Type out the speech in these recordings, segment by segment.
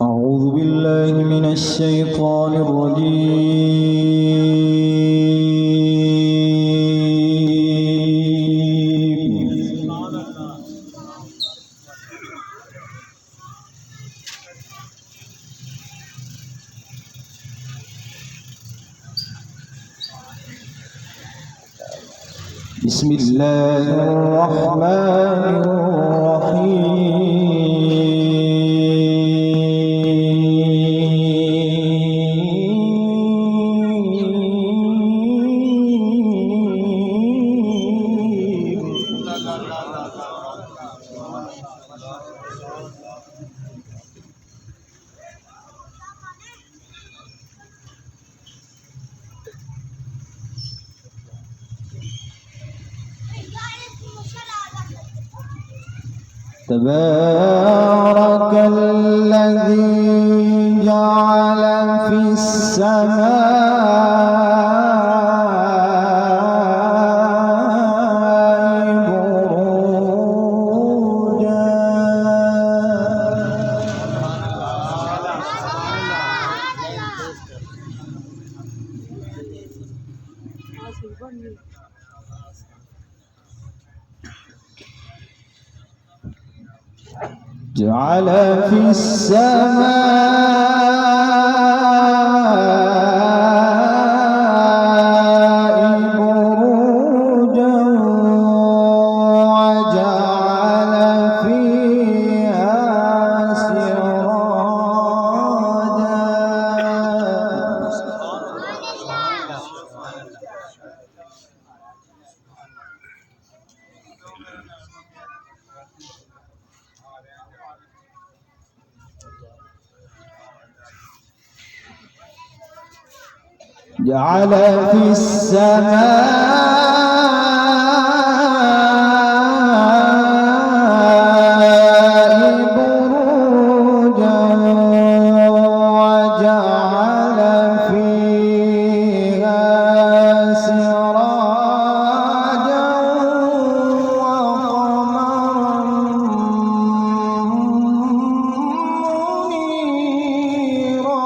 أعوذ بالله من الشيطان الرجيم. بسم الله الرحمن الرحيم. تبارك الذي جعل في السماء بروجا جعل في السماء بروجا وجعل فيها سراجا جعل في السماء بروجا وجعل فيها سراجا وقمرا منيرا.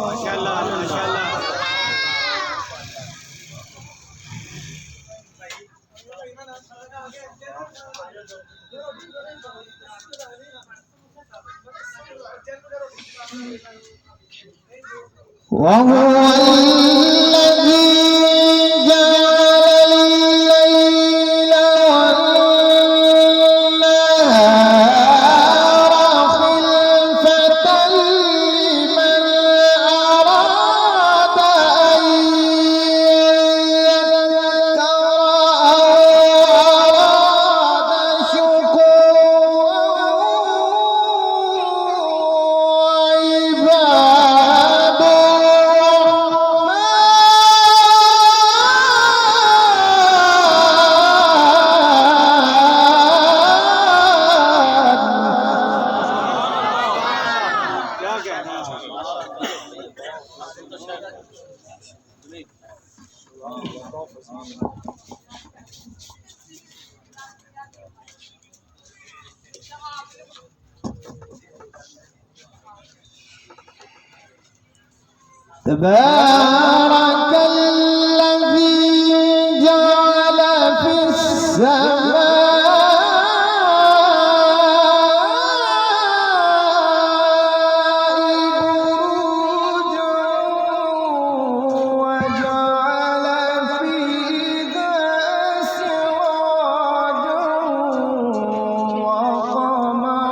ما شاء الله ما شاء الله. وهو الذي جعل الليل والنهار خلفة لمن أراد أن يذكر أو أراد شكورا. وعباد تبارك الذي جعل في السماء بروجا وجعل فيها سراجا وقمرا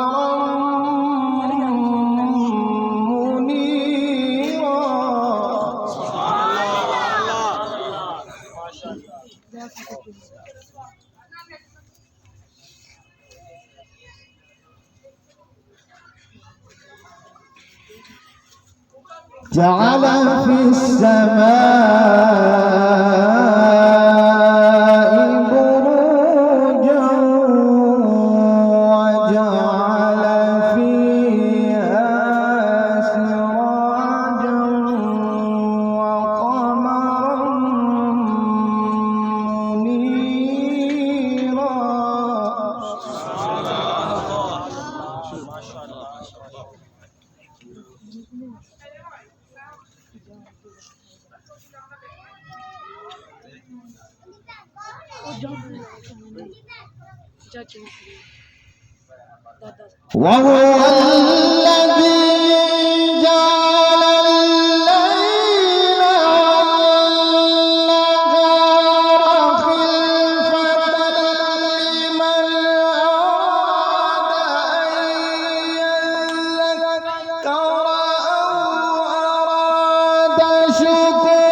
منيرا. جعل في السماء بروجا وجعل فيها سراجا وقمرا منيرا. وهو الذي جعل الليل والنهار خلفة لمن أراد أن يذكر أو أراد شكورا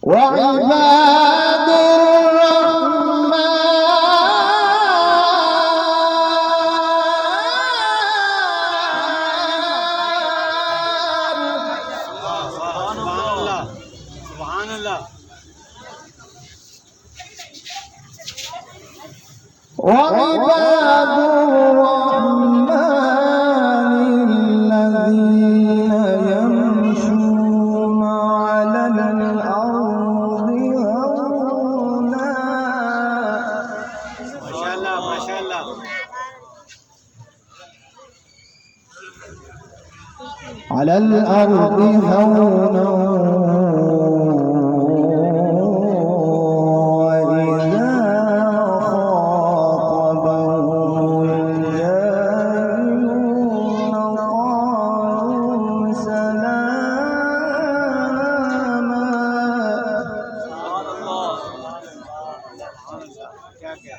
وعباد وعباد سبحان الله وعباد الرحمن الذين يمشون على الأرض هونا ما شاء الله ما شاء الله على الأرض هونا وإذا خاطبهم الجاهلون قالوا سلاما سبحان الله क्या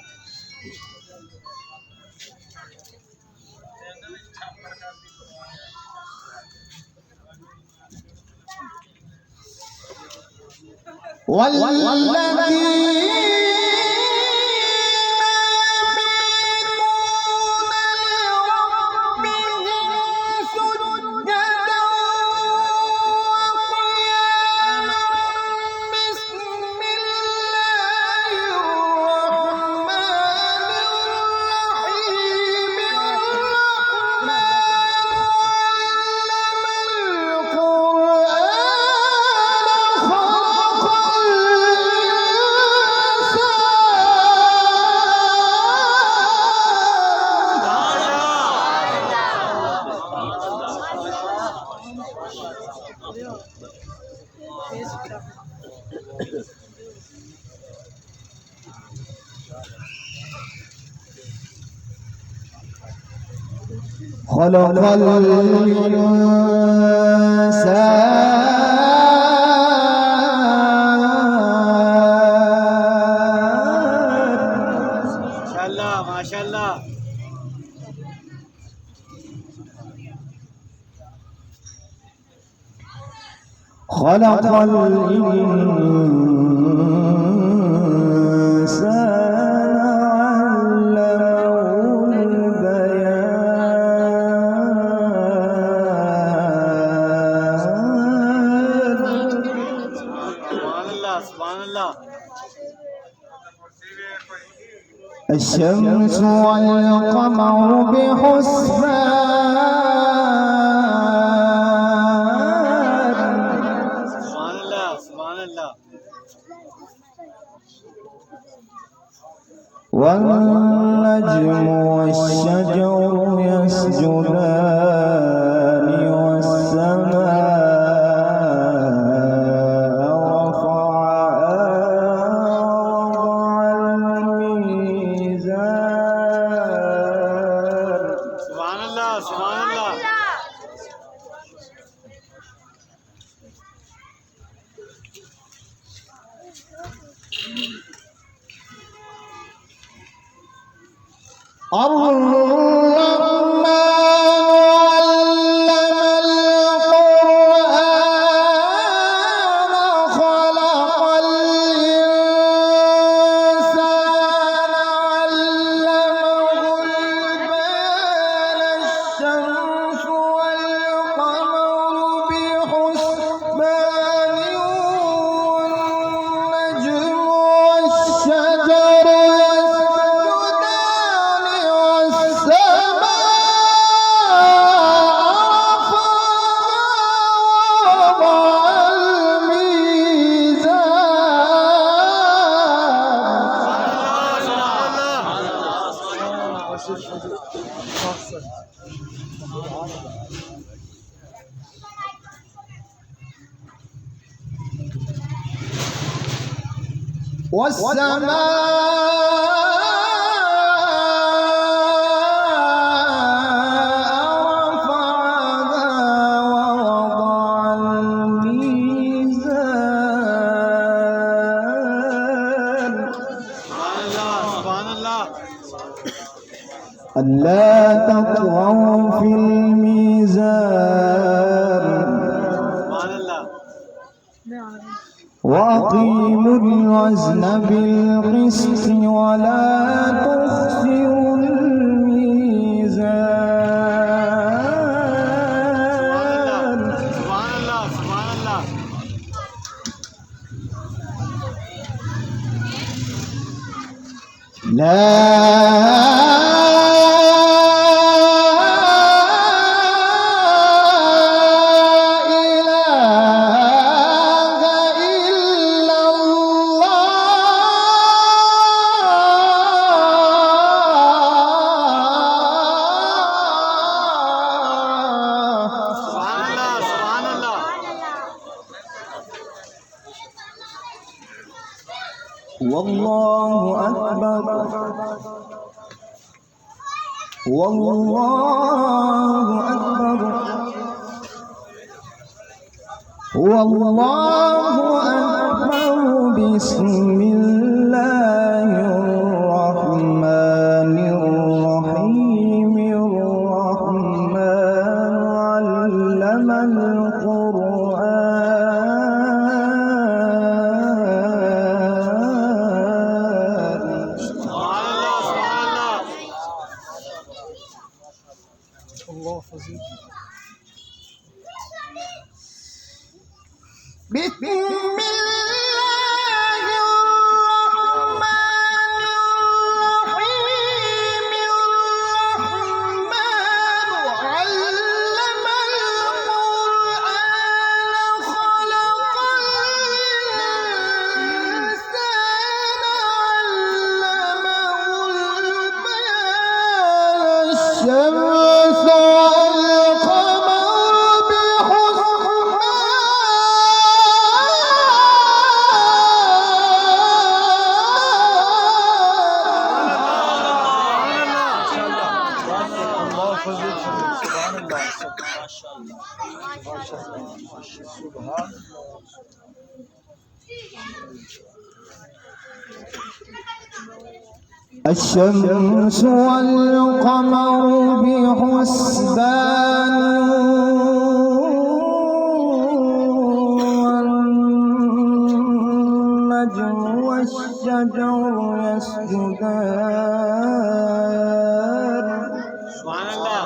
خلق الإنسان ما شاء الله خلق الإنسان علمه البيان سبحان الله سبحان الله الشمس والقمر بحسبان سبحان الله سبحان الله والنجم والشجر يسجدان والسماء رفعها ووضع الميزان سبحان الله سبحان الله الرحمن علم القرآن خلق الإنسان علمه البيان الشمس والقمر بحسبان والنجم والشجر يسجدان ألا تطغوا في الميزان وأقيموا الوزن بالقسط ولا تخسروا الميزان. والله أكبر والله أكبر والله أكبر. بسم الله الرحمن الرحيم. الرحمن علم الله فضيل. بسم الله الرحمن الرحيم. الرحمن علم القرآن خلق الإنسان علمه البيان. الشمس والقمر الشمس والقمر بحسبان والنجم والشجر يسجدان. سبحان الله.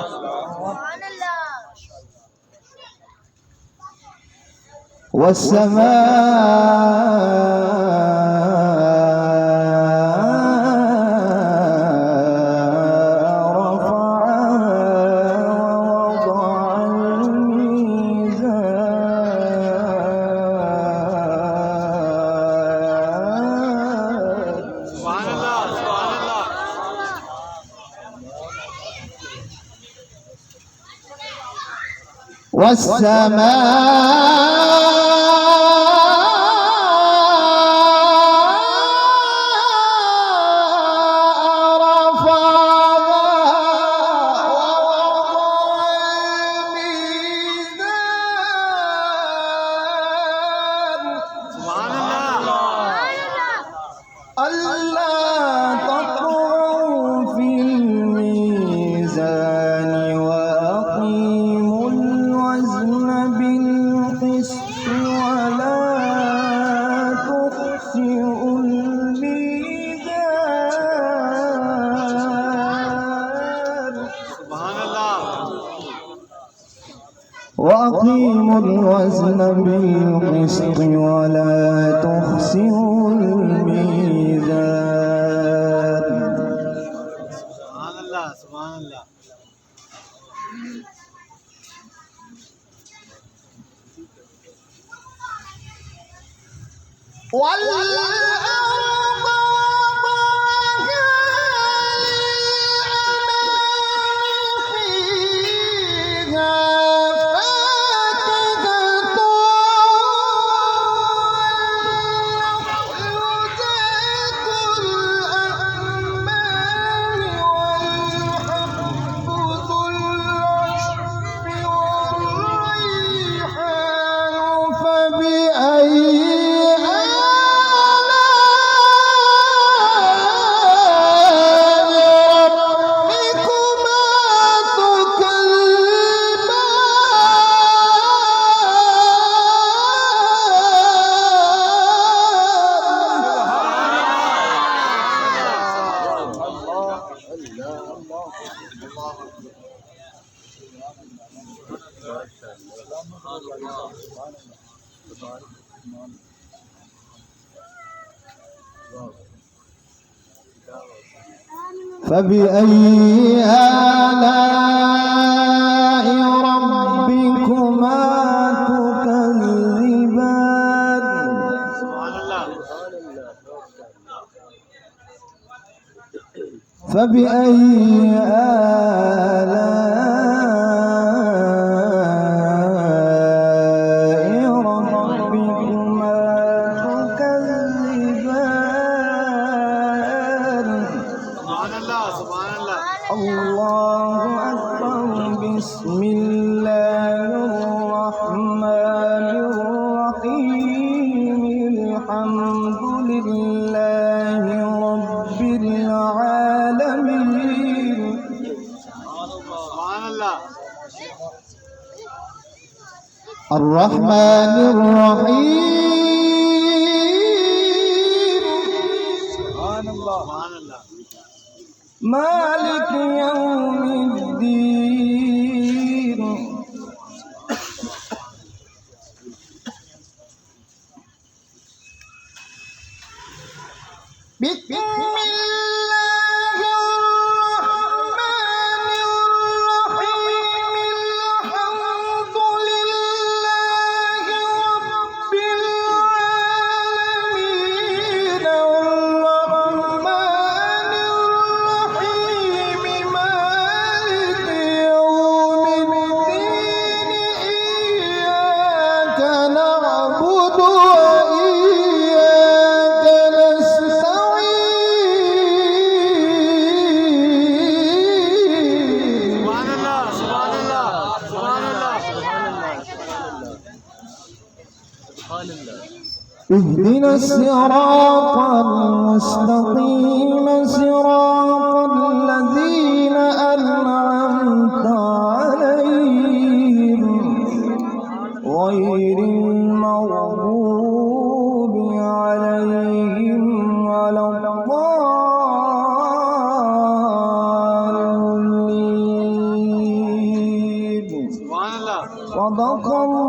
وأقيموا الوزن بالقسط ولا تخسروا الميزان. سبحان الله سبحان الله. والأرض وضعها فبأي آلاء ربكما تكذبان فبأي آلاء ربكما تكذبان الله أكبر بسم الله الرحمن الرحيم الحمد لله رب العالمين الرحمن الرحيم مالك يوم الدين بسم الله الرحمن الرحيم الحمد لله رب العالمين الرحمن الرحيم مالك يوم الدين إياك نعبد وإياك نستعين اهدنا الصراط المستقيم صراط الذين أنعمت عليهم غير المغضوب عليهم ولا الضالين صدق الله